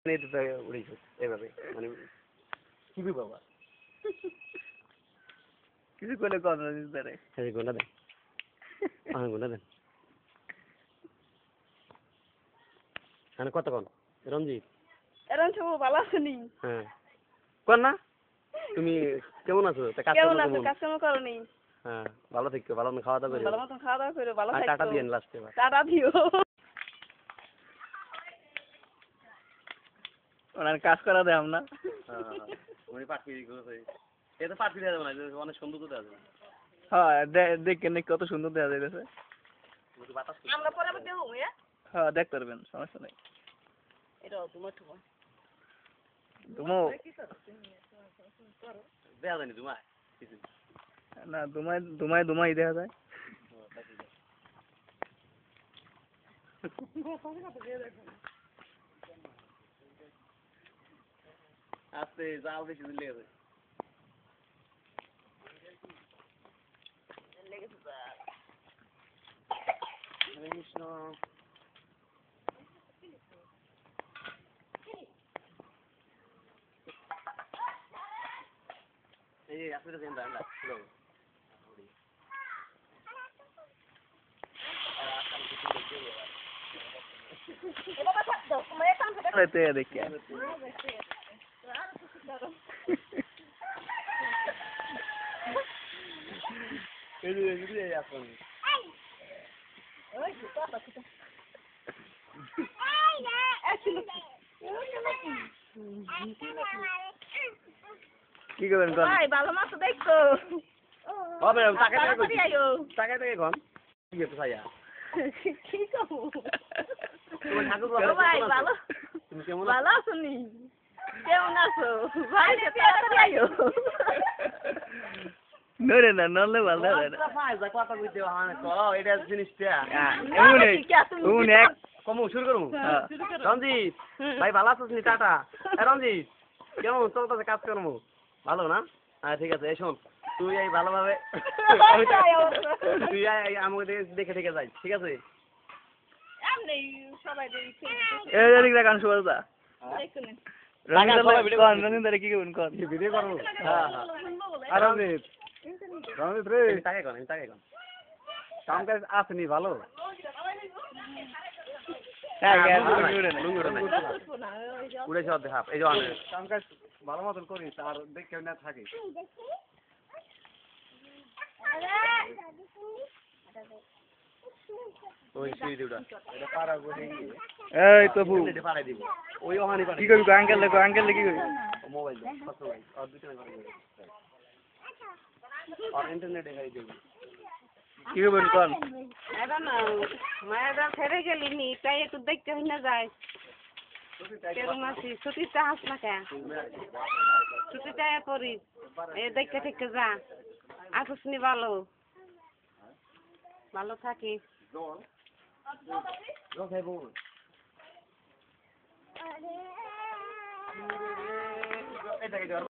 উড়েছে এভাবে মানে কি বাবা কিছু করলে কথা দিতে হ্যাঁ গোনা দেন গোনা দেন মানে কতক্ষণ রঞ্জিত এরকম সব ভালো আছেনি হ্যাঁ কর না তুমি কেমন আছো কাজকর্ম করনি হ্যাঁ ভালো থেকো ভালো মতো খাওয়া দাওয়া করো ভালো মতন খাওয়া দাওয়া করে ভালো থাকো টাটা দিয়েন লাস্টে টাটা দিও ওনার কাজ করা দেয় না উনি পাটপিড়ি করেছে এটা পাটপিড়ি দেওয়া না অনেক সুন্দর তো দেওয়া যাবে হ্যাঁ দেখেন কত সুন্দর দেওয়া যাইতেছে আমরা পরে দেবো হ্যাঁ দেখতে পারবেন সমস্যা নেই এটা তোমার ঠুমা দুমো দেওয়া যায়নি দুমায় না দুমাই দেখা যায় আস্তে যাও বেশি দিন লেগে কৃষ্ণ এই আসলে দেন দাঁড়া দেখি কি করবেন ভালো মাছ দেখছো হবে টাকা কম কি হতো ভাইয়া কি করবো তোমার ঠাকুর ভাই ভালো তুমি কেমন ভালো আছো নি কেমন আছো ভাই তাড়াতাড়ি আইও নরে না নলে ভালো না ফাইজা কথা কইতে হয় তো এটা জিনিসটা এমন এক কমু শুরু করব রঞ্জিত ভাই ভালো আছিস নি টাটা রঞ্জিত কেমন চলতেছে কাজ করব ভালো না হ্যাঁ ঠিক আছে শোন তুই এই ভালোভাবে তুই আমাকে দেখে দেখে যাই ঠিক আছে এমনি সবাই দেখে এই দেখি গান শুরু দা দেখুন রঞ্জিত কি করবেন কোন ভিডিও করব হ্যাঁ আর রঞ্জিত রঞ্জিত রে তাকে কোন কাম কাজ আসেনি ভালো উড়ে সব দেখা এই যে কাম কাজ ভালো মতন করিস আর দেখে না থাকে ওই সিঁড়িটা এটা পারা করে এই তবু এটা পারাই দিব ওই ওখানে কি করবি আঙ্কেল কি করবি মোবাইল দে কত ভাই আর দুটো করে আর ইন্টারনেট দেখাই দেব কি করবেন কোন এটা না মায়েরা ছেড়ে গেলি নি তাই একটু দেখতে হয় না যায় কেরম আছি ছুটিতে হাস না কে ছুটিতে পড়ি এ দেখতে থেকে যা আসিস নি ভালো ভালো থাকি এটা কি